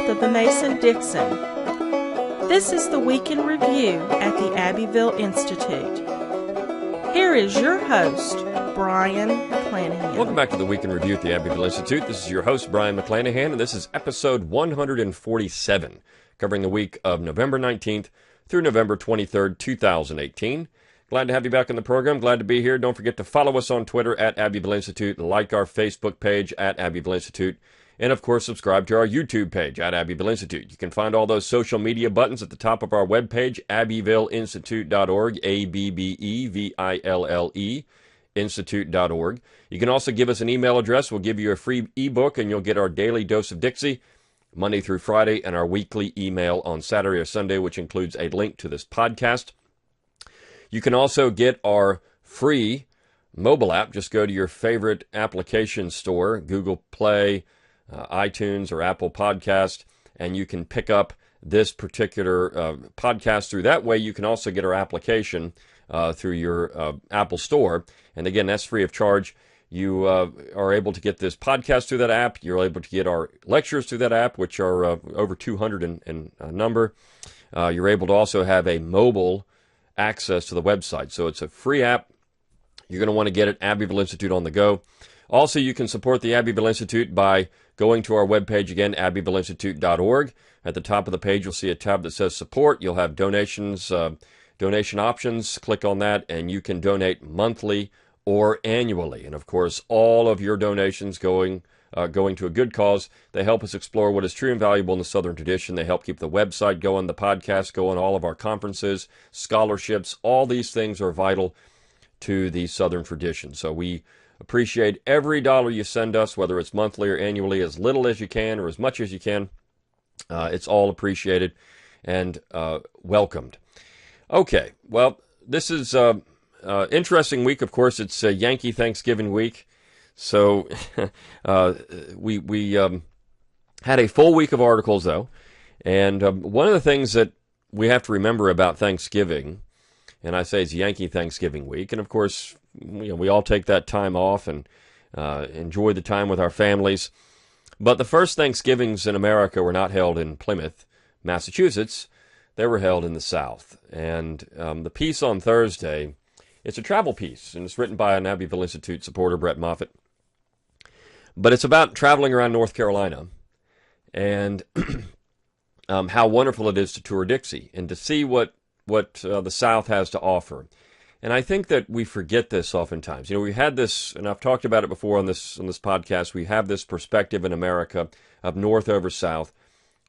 of the Mason-Dixon. This is the Week in Review at the Abbeville Institute. Here is your host, Brian McClanahan. Welcome back to the Week in Review at the Abbeville Institute. This is your host, Brian McClanahan, and this is episode 147, covering the week of November 19th through November 23rd, 2018. Glad to have you back on the program. Glad to be here. Don't forget to follow us on Twitter at Abbeville Institute, like our Facebook page at Abbeville Institute, and of course subscribe to our YouTube page at Abbeville Institute. You can find all those social media buttons at the top of our webpage, abbevilleinstitute.org, A-B-B-E-V-I-L-L-E, institute.org. You can also give us an email address. We'll give you a free ebook, and you'll get our daily dose of Dixie, Monday through Friday, and our weekly email on Saturday or Sunday, which includes a link to this podcast. You can also get our free mobile app. Just go to your favorite application store, Google Play, iTunes, or Apple Podcast, and you can pick up this particular podcast through that way. You can also get our application through your Apple Store. And again, that's free of charge. You are able to get this podcast through that app. You're able to get our lectures through that app, which are over 200 in number. You're able to also have a mobile access to the website. So it's a free app. You're going to want to get it, Abbeville Institute on the go. Also, you can support the Abbeville Institute by going to our webpage again, abbevilleinstitute.org. At the top of the page, you'll see a tab that says support. You'll have donations, donation options. Click on that, and you can donate monthly or annually. And of course, all of your donations going to a good cause. They help us explore what is true and valuable in the Southern tradition. They help keep the website going, the podcast going, all of our conferences, scholarships. All these things are vital to the Southern tradition. So we appreciate every dollar you send us, whether it's monthly or annually, as little as you can or as much as you can. It's all appreciated and welcomed. Okay, well, this is interesting week. Of course, it's Yankee Thanksgiving week. So we had a full week of articles, though. And one of the things that we have to remember about Thanksgiving, and I say it's Yankee Thanksgiving week, and of course, we all take that time off and enjoy the time with our families. But the first Thanksgivings in America were not held in Plymouth, Massachusetts. They were held in the South. And the piece on Thursday, it's a travel piece, and it's written by an Abbeville Institute supporter, Brett Moffitt. But it's about traveling around North Carolina and how wonderful it is to tour Dixie and to see what the South has to offer. And I think that we forget this oftentimes. We had this, and I've talked about it before on this podcast. We have this perspective in America of North over South.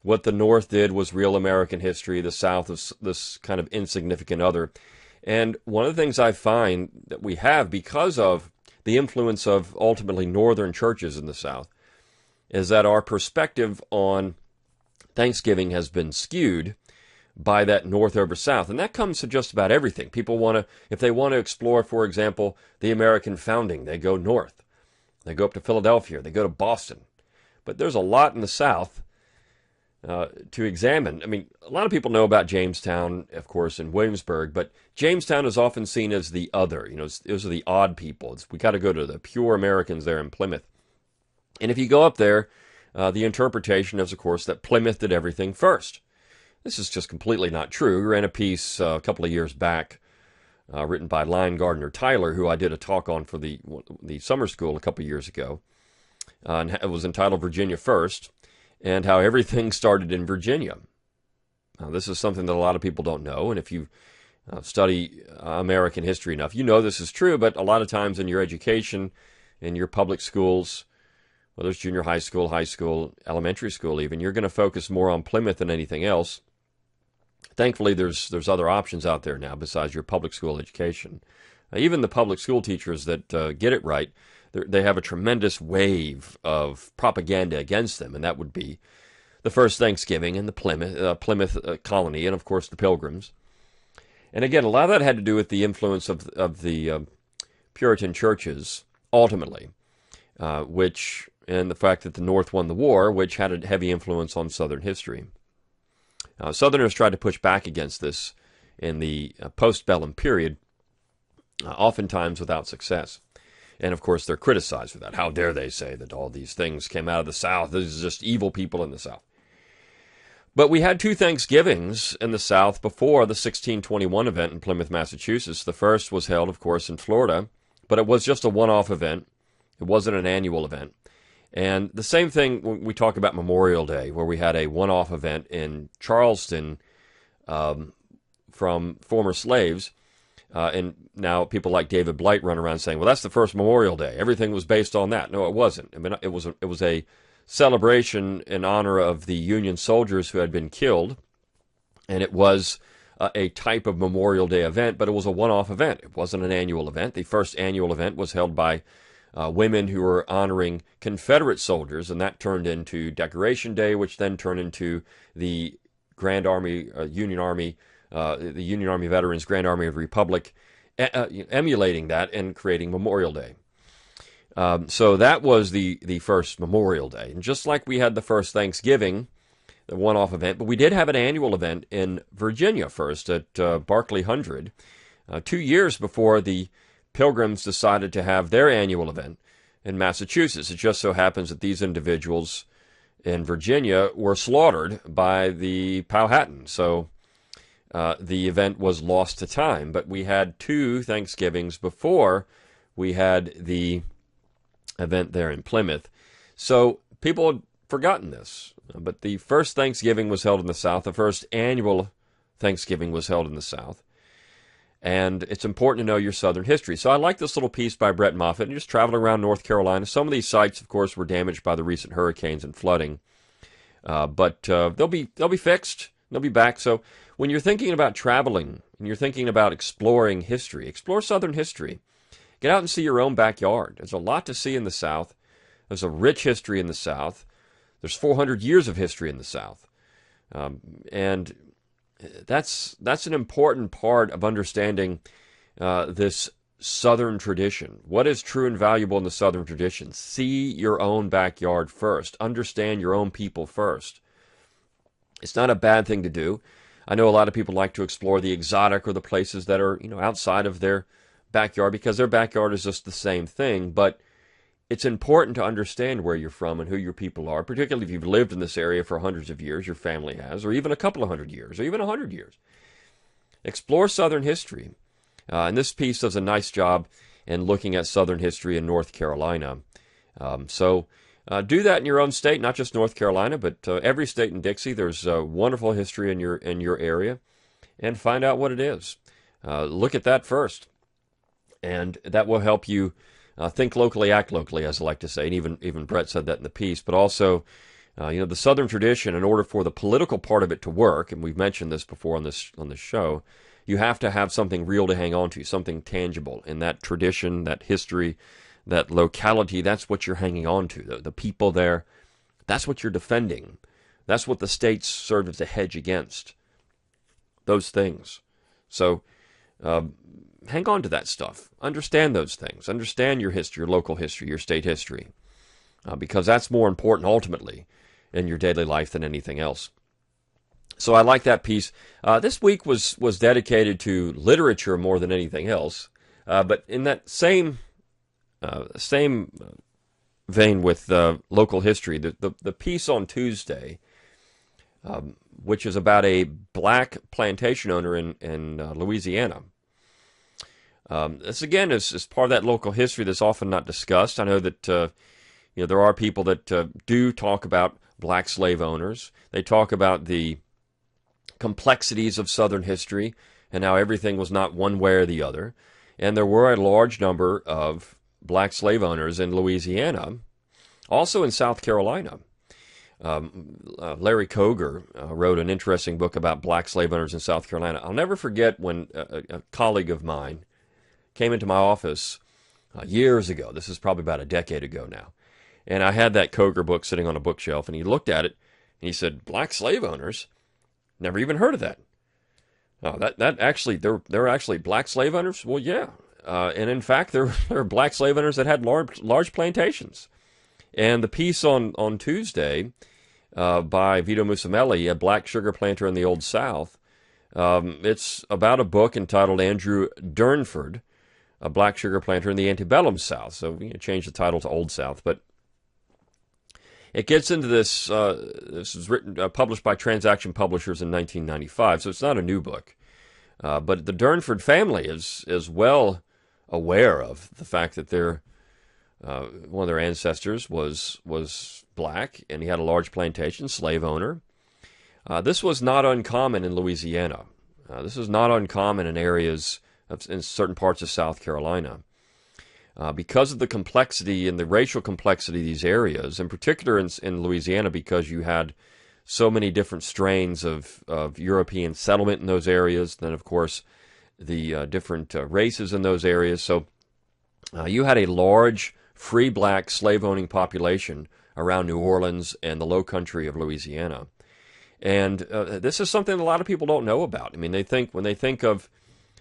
What the North did was real American history. The South is this kind of insignificant other. And one of the things I find that we have, because of the influence of ultimately Northern churches in the South, is that our perspective on Thanksgiving has been skewed by that North over South. And that comes to just about everything. People if they want to explore, for example, the American founding, they go north. They go up to Philadelphia. They go to Boston. But there's a lot in the South to examine. I mean, a lot of people know about Jamestown, of course, and Williamsburg, but Jamestown is often seen as the other. Those are the odd people. We got to go to the pure Americans there in Plymouth. And if you go up there, the interpretation is, of course, that Plymouth did everything first. This is just completely not true. We ran a piece a couple of years back written by Line Gardner Tyler, who I did a talk on for the summer school a couple of years ago. And it was entitled Virginia First, and how everything started in Virginia. Now, this is something that a lot of people don't know, and if you study American history enough, you know this is true, but a lot of times in your education, in your public schools, whether it's junior high school, elementary school even, you're going to focus more on Plymouth than anything else. Thankfully, there's other options out there now besides your public school education. Even the public school teachers that get it right, they have a tremendous wave of propaganda against them, and that would be the first Thanksgiving and the Plymouth colony, and of course the Pilgrims. And again, a lot of that had to do with the influence of the Puritan churches, ultimately, and the fact that the North won the war, which had a heavy influence on Southern history. Southerners tried to push back against this in the postbellum period, oftentimes without success. And, of course, they're criticized for that. How dare they say that all these things came out of the South? These are just evil people in the South. But we had two Thanksgivings in the South before the 1621 event in Plymouth, Massachusetts. The first was held, of course, in Florida, but it was just a one-off event. It wasn't an annual event. And the same thing when we talk about Memorial Day, where we had a one-off event in Charleston from former slaves. And now people like David Blight run around saying, well, that's the first Memorial Day. Everything was based on that. No, it wasn't. I mean, it was a celebration in honor of the Union soldiers who had been killed. And it was a type of Memorial Day event, but it was a one-off event. It wasn't an annual event. The first annual event was held by women who were honoring Confederate soldiers, and that turned into Decoration Day, which then turned into the Grand Army, Union Army, the Union Army Veterans, Grand Army of the Republic, emulating that and creating Memorial Day. So that was the first Memorial Day. And just like we had the first Thanksgiving, the one-off event, but we did have an annual event in Virginia first at Barclay 100, 2 years before the Pilgrims decided to have their annual event in Massachusetts. It just so happens that these individuals in Virginia were slaughtered by the Powhatan. So the event was lost to time. But we had two Thanksgivings before we had the event there in Plymouth. So people had forgotten this. But the first Thanksgiving was held in the South. The first annual Thanksgiving was held in the South. And it's important to know your Southern history. So I like this little piece by Brett Moffitt. And just traveling around North Carolina. Some of these sites, of course, were damaged by the recent hurricanes and flooding. But they'll be fixed. They'll be back. So when you're thinking about traveling and you're thinking about exploring history, explore Southern history. Get out and see your own backyard. There's a lot to see in the South. There's a rich history in the South. There's 400 years of history in the South. And that's an important part of understanding this Southern tradition. What is true and valuable in the Southern tradition? See your own backyard first. Understand your own people first. It's not a bad thing to do. I know a lot of people like to explore the exotic or the places that are, outside of their backyard because their backyard is just the same thing. But it's important to understand where you're from and who your people are, particularly if you've lived in this area for hundreds of years, your family has, or even a couple of hundred years, or even 100 years. Explore Southern history. And this piece does a nice job in looking at Southern history in North Carolina. So do that in your own state, not just North Carolina, but every state in Dixie. There's wonderful history in your area, and find out what it is. Look at that first, and that will help you think locally, act locally, as I like to say. And even Brett said that in the piece. But also, the Southern tradition, in order for the political part of it to work, and we've mentioned this before on this show, you have to have something real to hang on to, something tangible. And that tradition, that history, that locality, that's what you're hanging on to. The people there, that's what you're defending. That's what the states serve as a hedge against. Those things. So hang on to that stuff. Understand those things. Understand your history, your local history, your state history. Because that's more important ultimately in your daily life than anything else. So I like that piece. This week was dedicated to literature more than anything else. But in that same vein with local history, the piece on Tuesday, which is about a black plantation owner in Louisiana. This again is part of that local history that's often not discussed. I know that there are people that do talk about black slave owners. They talk about the complexities of Southern history and how everything was not one way or the other. And there were a large number of black slave owners in Louisiana, also in South Carolina. Larry Koger wrote an interesting book about black slave owners in South Carolina. I'll never forget when a colleague of mine came into my office years ago. This is probably about a decade ago now. And I had that Koger book sitting on a bookshelf, and he looked at it, and he said, "Black slave owners? Never even heard of that." Oh, that actually, there are actually black slave owners? Well, yeah. And in fact, there are black slave owners that had large plantations. And the piece on Tuesday by Vito Musamelli, a black sugar planter in the Old South, it's about a book entitled Andrew Durnford, a black sugar planter in the antebellum South. So we changed the title to Old South. But It gets into this. This was published by Transaction Publishers in 1995, so it's not a new book. But the Durnford family is well aware of the fact that one of their ancestors was black, and he had a large plantation, slave owner. This was not uncommon in Louisiana. This is not uncommon in areas in certain parts of South Carolina. Because of the complexity and the racial complexity of these areas, in particular in Louisiana, because you had so many different strains of European settlement in those areas, then of course the different races in those areas. So you had a large free black slave-owning population around New Orleans and the low country of Louisiana. And this is something a lot of people don't know about. I mean, when they think of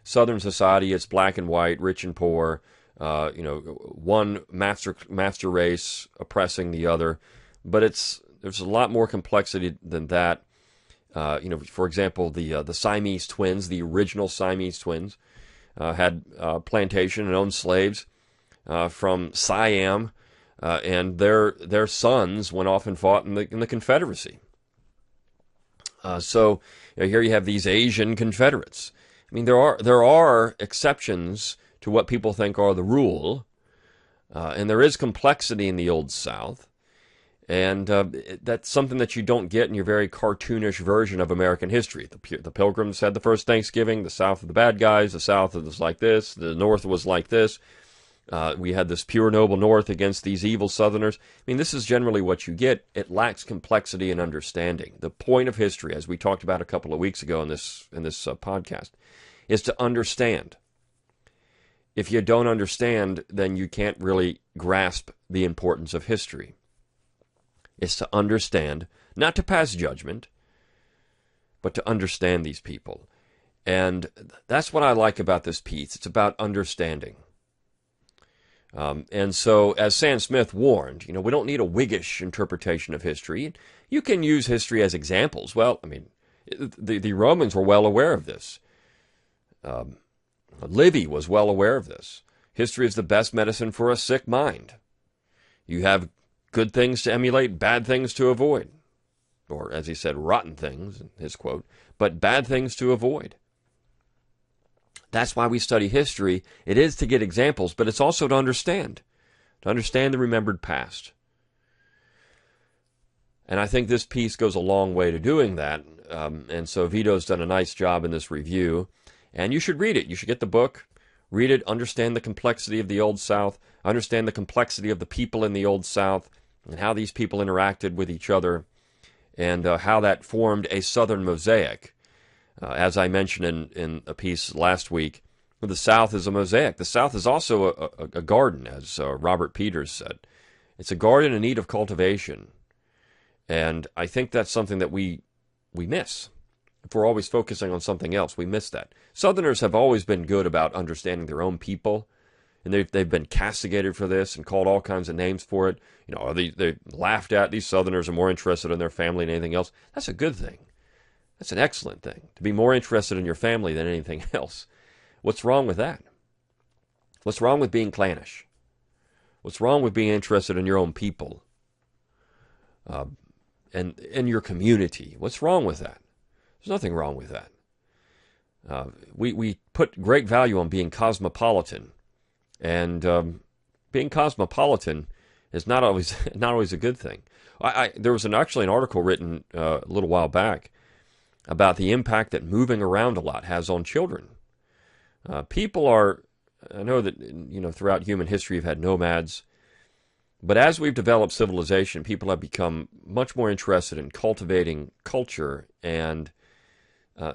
Southern society, it's black and white, rich and poor, one master race oppressing the other. But there's a lot more complexity than that. For example, the Siamese twins, the original Siamese twins, had plantation and owned slaves from Siam, and their sons went off and fought in the Confederacy. So here you have these Asian Confederates. I mean, there are exceptions to what people think are the rule, and there is complexity in the Old South, and that's something that you don't get in your very cartoonish version of American history. The Pilgrims had the first Thanksgiving, the South of the bad guys, the South was like this, the North was like this. We had this pure, noble North against these evil Southerners. I mean, this is generally what you get. It lacks complexity and understanding. The point of history, as we talked about a couple of weeks ago in this podcast, is to understand. If you don't understand, then you can't really grasp the importance of history. It's to understand, not to pass judgment, but to understand these people. And that's what I like about this piece. It's about understanding. And so, as Sam Smith warned, we don't need a Whiggish interpretation of history. You can use history as examples. Well, I mean, the Romans were well aware of this. Livy was well aware of this. History is the best medicine for a sick mind. You have good things to emulate, bad things to avoid. Or, as he said, rotten things, in his quote, but bad things to avoid. That's why we study history. It is to get examples, but it's also to understand the remembered past. And I think this piece goes a long way to doing that. And so Vito's done a nice job in this review. And you should read it. You should get the book, read it, understand the complexity of the Old South, understand the complexity of the people in the Old South, and how these people interacted with each other, and how that formed a Southern mosaic. As I mentioned in a piece last week, the South is a mosaic. The South is also a garden, as Robert Peters said. It's a garden in need of cultivation. And I think that's something that we miss. If we're always focusing on something else, we miss that. Southerners have always been good about understanding their own people, and they've been castigated for this and called all kinds of names for it. They laughed at. These Southerners are more interested in their family than anything else. That's a good thing. That's an excellent thing, to be more interested in your family than anything else. What's wrong with that? What's wrong with being clannish? What's wrong with being interested in your own people and in your community? What's wrong with that? There's nothing wrong with that. We put great value on being cosmopolitan, and being cosmopolitan is not always a good thing. There was actually an article written a little while back about the impact that moving around a lot has on children. People are, I know that, throughout human history you've had nomads, but as we've developed civilization, people have become much more interested in cultivating culture, and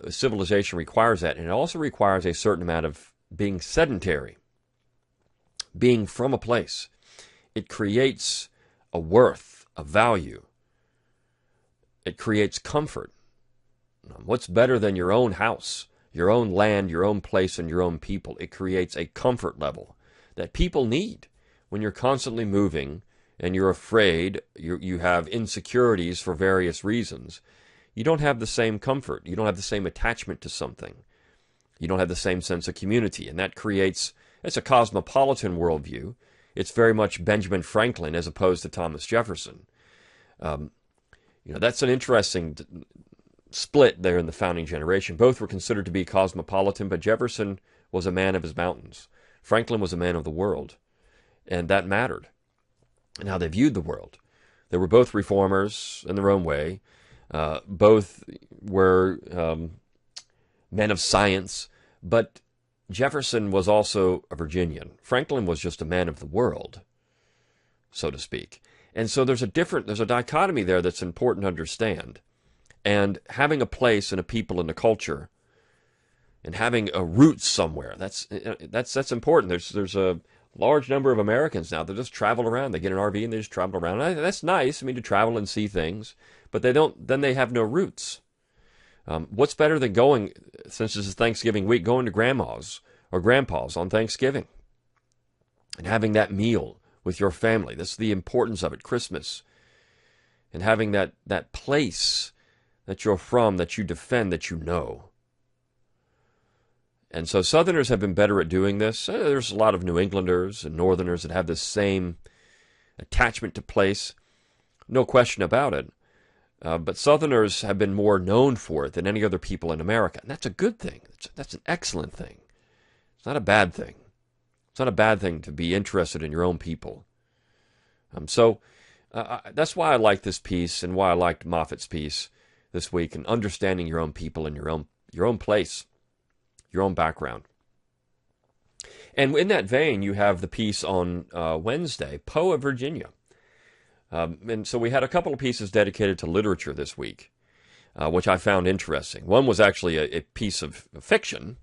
civilization requires that, and it also requires a certain amount of being sedentary, being from a place. It creates a worth, a value. It creates comfort. What's better than your own house, your own land, your own place, and your own people? It creates a comfort level that people need. When you're constantly moving and you're afraid, you have insecurities for various reasons, you don't have the same comfort. You don't have the same attachment to something. You don't have the same sense of community. And that creates, it's a cosmopolitan worldview. It's very much Benjamin Franklin as opposed to Thomas Jefferson. That's an interesting split there in the founding generation. Both were considered to be cosmopolitan, but Jefferson was a man of his mountains. Franklin was a man of the world, and that mattered and how they viewed the world. They were both reformers in their own way. Both were men of science, but Jefferson was also a Virginian. Franklin was just a man of the world, so to speak. And so there's a dichotomy there that's important to understand. And having a place and a people and a culture, and having a root somewhere, that's important. There's a large number of Americans now that just travel around. They get an RV and they just travel around. That's nice. I mean, to travel and see things, but then they have no roots. What's better than going, since this is Thanksgiving week, going to grandma's or grandpa's on Thanksgiving and having that meal with your family? That's the importance of it, Christmas. And having that place that you're from, that you defend, that you know. And so Southerners have been better at doing this. There's a lot of New Englanders and Northerners that have this same attachment to place. No question about it. But Southerners have been more known for it than any other people in America. And that's a good thing. That's an excellent thing. It's not a bad thing. It's not a bad thing to be interested in your own people. So that's why I like this piece and why I liked Moffat's piece this week, and understanding your own people and your own place, your own background. And in that vein, you have the piece on Wednesday, Poe of Virginia. And so we had a couple of pieces dedicated to literature this week, which I found interesting. One was actually a piece of fiction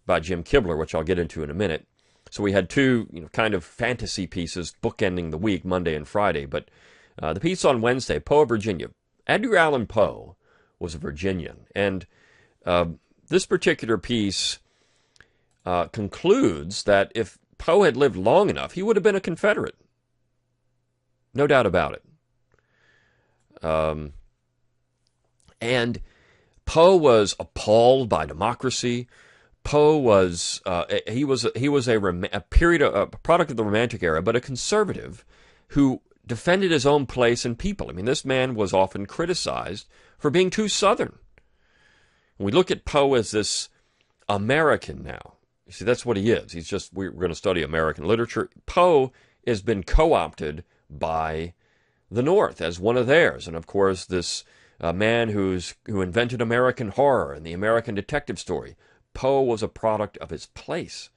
by Jim Kibler, which I'll get into in a minute. So we had two kind of fantasy pieces bookending the week, Monday and Friday. But the piece on Wednesday, Poe of Virginia. Edgar Allan Poe was a Virginian. And this particular piece concludes that if Poe had lived long enough, he would have been a Confederate. No doubt about it. And Poe was appalled by democracy. Poe was a product of the Romantic era, but a conservative who defended his own place and people. I mean, this man was often criticized for being too Southern. We look at Poe as this American now. You see, that's what he is. We're going to study American literature. Poe has been co-opted by the North as one of theirs. And of course, this man who invented American horror and the American detective story. Poe was a product of his place.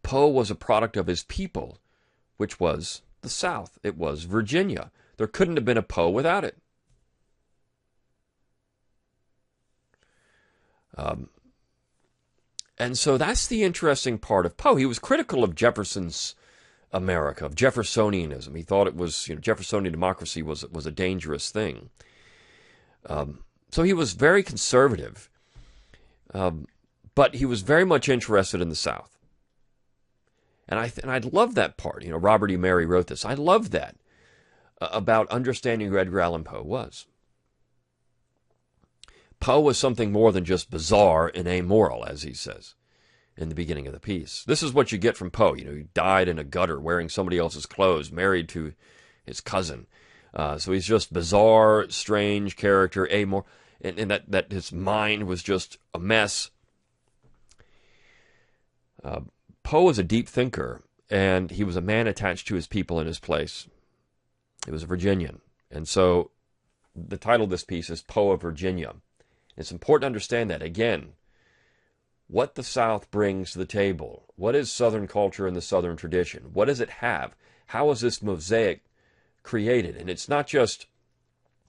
Poe was a product of his people, which was the South. It was Virginia. There couldn't have been a Poe without it. And so that's the interesting part of Poe. He was critical of Jefferson's America, of Jeffersonianism. He thought it was, Jeffersonian democracy was a dangerous thing. So he was very conservative, but he was very much interested in the South. And I love that part. Robert E. Mary wrote this. I love that about understanding who Edgar Allan Poe was. Poe was something more than just bizarre and amoral, as he says in the beginning of the piece. This is what you get from Poe. He died in a gutter wearing somebody else's clothes, married to his cousin. So he's just bizarre, strange character, amoral, and that his mind was just a mess. Poe was a deep thinker, and he was a man attached to his people and his place. He was a Virginian. And so the title of this piece is Poe of Virginia. It's important to understand that, again, what the South brings to the table. What is Southern culture and the Southern tradition? What does it have? How is this mosaic created? And it's not just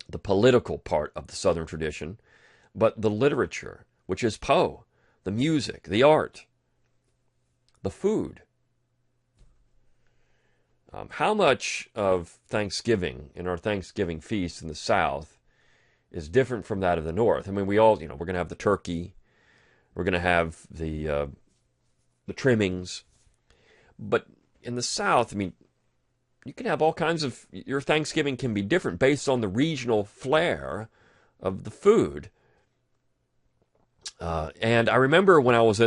the political part of the Southern tradition, but the literature, which is Poe, the music, the art, the food. How much of Thanksgiving, in our Thanksgiving feast in the South, is different from that of the North? I mean, we all, we're going to have the turkey, we're going to have the trimmings, but in the South, I mean, you can have all kinds of, your Thanksgiving can be different based on the regional flair of the food. And I remember when I was I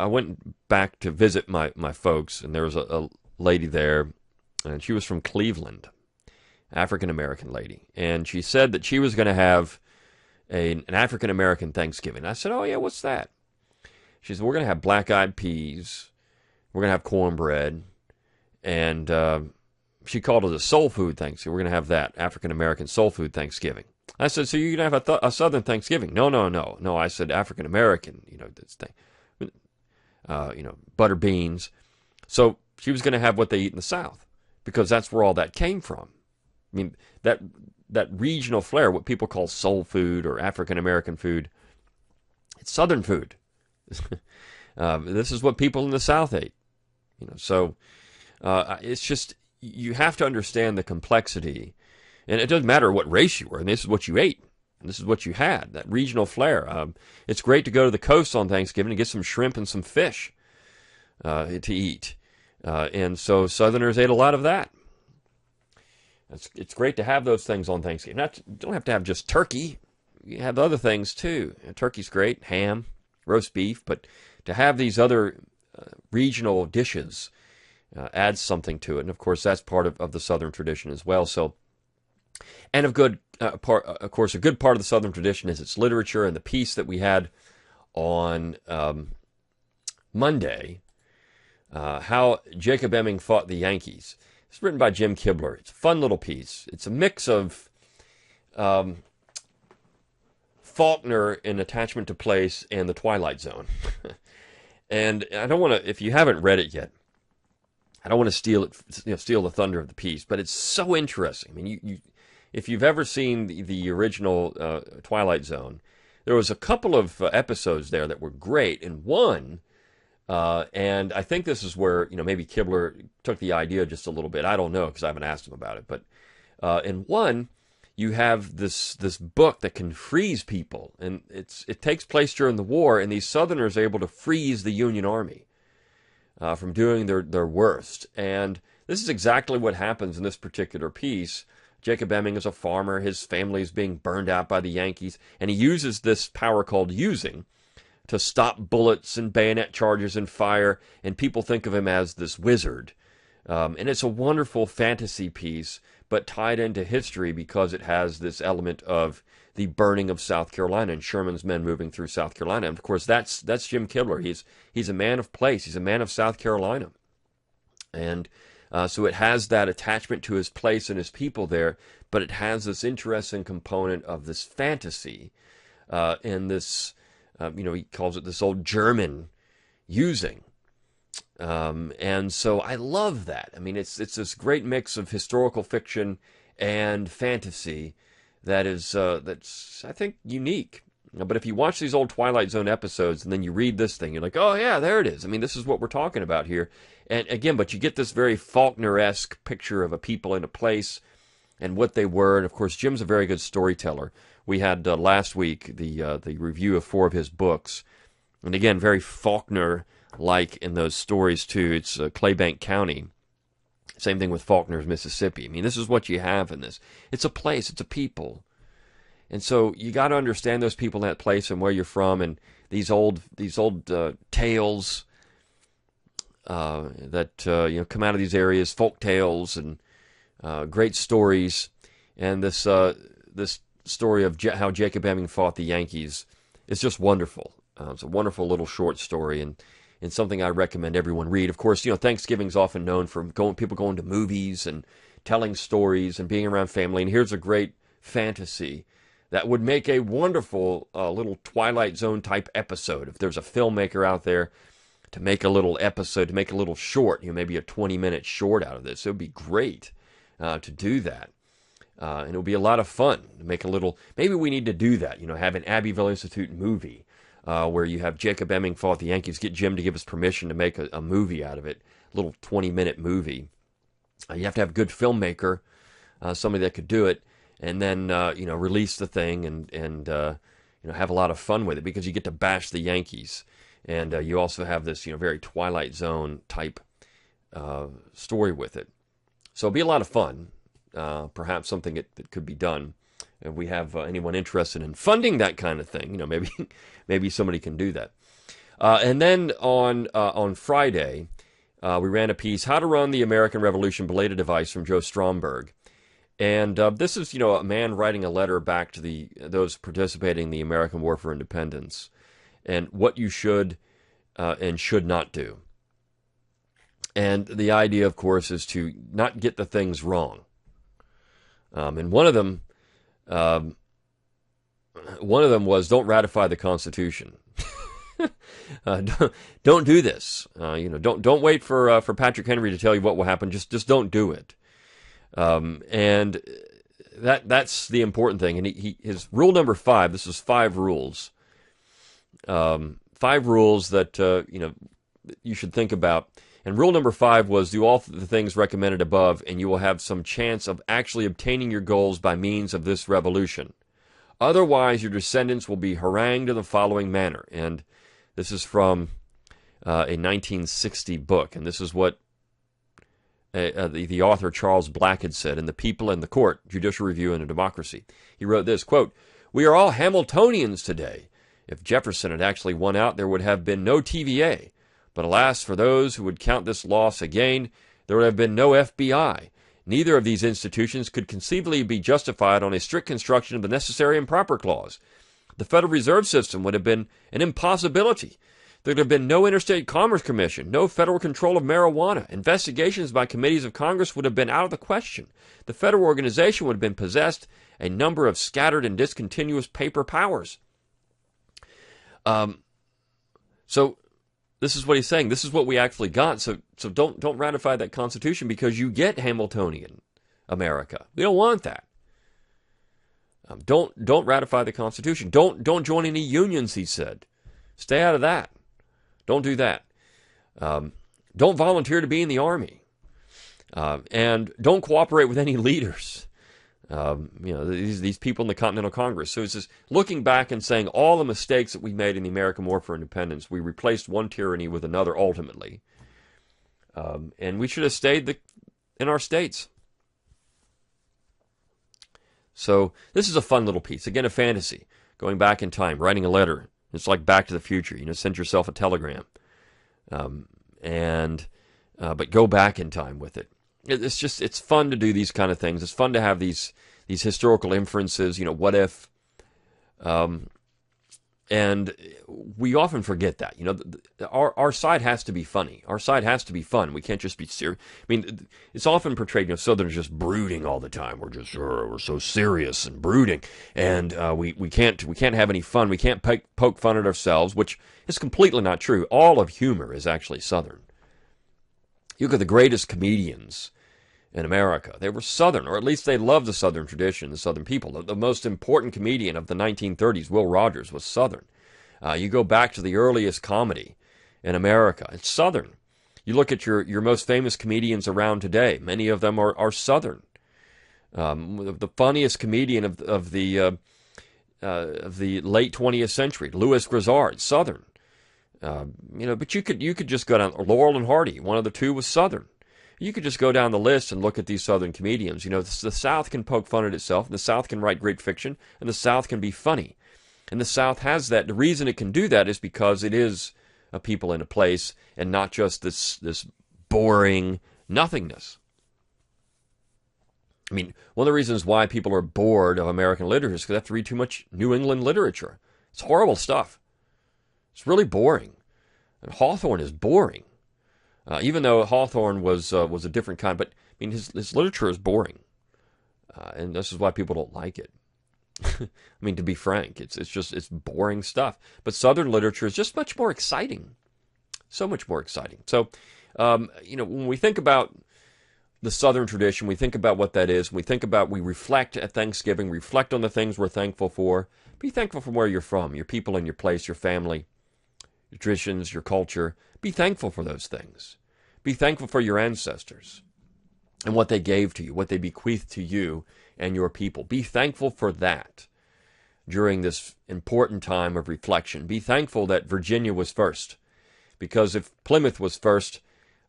went back to visit my folks, and there was a lady there and she was from Cleveland, African-American lady. And she said that she was going to have an African-American Thanksgiving. I said, oh, yeah, what's that? She said, we're going to have black-eyed peas, we're going to have cornbread, and she called it a soul food Thanksgiving. We're going to have that, African-American soul food Thanksgiving. I said, so you're going to have a Southern Thanksgiving? No. I said African-American, this thing. Butter beans. So she was going to have what they eat in the South, because that's where all that came from. I mean, that regional flair, what people call soul food or African-American food, it's Southern food. This is what people in the South ate. So it's just, you have to understand the complexity. And it doesn't matter what race you were, and this is what you ate, and this is what you had, that regional flair. It's great to go to the coast on Thanksgiving and get some shrimp and some fish to eat. And so Southerners ate a lot of that. It's great to have those things on Thanksgiving. You don't have to have just turkey. You have other things too. Turkey's great, ham, roast beef, but to have these other regional dishes adds something to it. And of course, that's part of the Southern tradition as well. So, and of course, a good part of the Southern tradition is its literature, and the piece that we had on Monday, How Jacob Emming Fought the Yankees. It's written by Jim Kibler. It's a fun little piece. It's a mix of Faulkner in Attachment to Place and The Twilight Zone. And I don't want to, if you haven't read it yet, I don't want to steal the thunder of the piece, but it's so interesting. I mean, if you've ever seen the original Twilight Zone, there was a couple of episodes there that were great, and one, and I think this is where maybe Kibler took the idea just a little bit. I don't know, because I haven't asked him about it. But in one, you have this book that can freeze people, and it takes place during the war, and these Southerners are able to freeze the Union Army from doing their worst. And this is exactly what happens in this particular piece. Jacob Emming is a farmer. His family is being burned out by the Yankees, and he uses this power called using to stop bullets and bayonet charges and fire, and people think of him as this wizard. And it's a wonderful fantasy piece, but tied into history, because it has this element of the burning of South Carolina and Sherman's men moving through South Carolina. And of course, that's Jim Kibler. He's a man of place. He's a man of South Carolina. And so it has that attachment to his place and his people there, but it has this interesting component of this fantasy and this, he calls it this old German using. And so I love that. I mean, it's this great mix of historical fiction and fantasy that's I think unique. But if you watch these old Twilight Zone episodes and then you read this thing, you're like, oh yeah, there it is. I mean, this is what we're talking about here. And again, but you get this very Faulkner-esque picture of a people in a place and what they were. And of course, Jim's a very good storyteller. We had last week the review of 4 of his books, and again, very Faulkner-like in those stories too. It's Claybank County. Same thing with Faulkner's Mississippi. I mean, this is what you have in this. It's a place. It's a people. And so you got to understand those people in that place and where you're from, and these old tales that come out of these areas, folk tales and great stories, and this story of how Jacob Emming fought the Yankees is just wonderful. It's a wonderful little short story, and something I recommend everyone read. Of course, Thanksgiving's often known for people going to movies and telling stories and being around family. And here's a great fantasy that would make a wonderful little Twilight Zone type episode. If there's a filmmaker out there to make a little episode, to make a little short, maybe a 20-minute short out of this, it would be great to do that. And it would be a lot of fun to make a little, maybe we need to do that, have an Abbeville Institute movie where you have Jacob Emming fought the Yankees, get Jim to give us permission to make a movie out of it, a little 20-minute movie. You have to have a good filmmaker, somebody that could do it, and then release the thing and have a lot of fun with it, because you get to bash the Yankees, and you also have this very Twilight Zone type story with it. So it'll be a lot of fun. Perhaps something that could be done. If we have anyone interested in funding that kind of thing, maybe somebody can do that. And then on Friday, we ran a piece, How to Run the American Revolution, Belated Advice from Joe Stromberg. And this is, a man writing a letter back to those participating in the American War for Independence and what you should and should not do. And the idea, of course, is to not get the things wrong. And one of them was don't ratify the Constitution. Don't do this. Don't wait for Patrick Henry to tell you what will happen. Just don't do it. And that's the important thing. And his rule number 5. This is 5 rules. 5 rules that you should think about. And rule number 5 was do all the things recommended above, and you will have some chance of actually obtaining your goals by means of this revolution. Otherwise, your descendants will be harangued in the following manner. And this is from a 1960 book, and this is what the author Charles Black had said in The People and the Court, Judicial Review in a Democracy. He wrote this, quote, "We are all Hamiltonians today. If Jefferson had actually won out, there would have been no TVA. But alas, for those who would count this loss a gain, there would have been no FBI. Neither of these institutions could conceivably be justified on a strict construction of the necessary and proper clause. The Federal Reserve System would have been an impossibility. There would have been no Interstate Commerce Commission, no federal control of marijuana. Investigations by committees of Congress would have been out of the question. The federal organization would have been possessed a number of scattered and discontinuous paper powers." So this is what he's saying. This is what we actually got. So don't ratify that Constitution because you get Hamiltonian America. We don't want that. Don't ratify the Constitution. Don't join any unions, he said. Stay out of that. Don't do that. Don't volunteer to be in the Army. And don't cooperate with any leaders. These people in the Continental Congress. So it's just looking back and saying all the mistakes that we made in the American War for Independence. We replaced one tyranny with another ultimately. And we should have stayed in our states. So this is a fun little piece. Again, a fantasy. Going back in time, writing a letter. It's like Back to the Future. Send yourself a telegram. But go back in time with it. It's fun to do these kind of things. It's fun to have these historical inferences, what if, and we often forget that, our side has to be funny. Our side has to be fun. We can't just be serious. I mean, it's often portrayed, Southerners just brooding all the time. We're so serious and brooding, and we can't have any fun. We can't poke fun at ourselves, which is completely not true. All of humor is actually Southern. You look at the greatest comedians in America. They were Southern, or at least they loved the Southern tradition, the Southern people. The most important comedian of the 1930s, Will Rogers, was Southern. You go back to the earliest comedy in America, it's Southern. You look at your most famous comedians around today. Many of them are Southern. The funniest comedian of the late 20th century, Louis Grizzard, Southern. But you could just go down. Laurel and Hardy, one of the two was Southern. You could just go down the list and look at these Southern comedians. The South can poke fun at itself, and the South can write great fiction, and the South can be funny. And the South has that. The reason it can do that is because it is a people in a place, and not just this boring nothingness. I mean, one of the reasons why people are bored of American literature is because they have to read too much New England literature. It's horrible stuff. It's really boring. And Hawthorne is boring. Even though Hawthorne was a different kind, but I mean his literature is boring, and this is why people don't like it. I mean, to be frank, it's boring stuff. But Southern literature is just much more exciting, so much more exciting. So, when we think about the Southern tradition, we think about what that is. We reflect at Thanksgiving, reflect on the things we're thankful for. Be thankful for where you're from, your people and your place, your family, your traditions, your culture. Be thankful for those things. Be thankful for your ancestors and what they gave to you, what they bequeathed to you and your people. Be thankful for that during this important time of reflection. Be thankful that Virginia was first, because if Plymouth was first,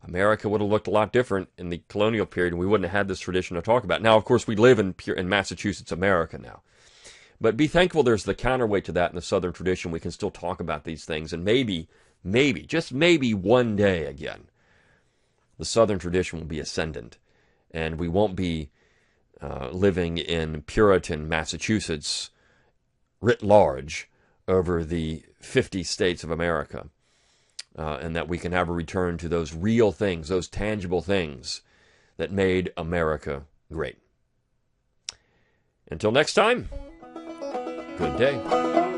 America would have looked a lot different in the colonial period, and we wouldn't have had this tradition to talk about. Now, of course, we live in Massachusetts, America now. But be thankful there's the counterweight to that in the Southern tradition. We can still talk about these things, and maybe, just maybe one day again, the Southern tradition will be ascendant, and we won't be living in Puritan Massachusetts writ large over the 50 states of America, and that we can have a return to those real things, those tangible things that made America great. Until next time, good day.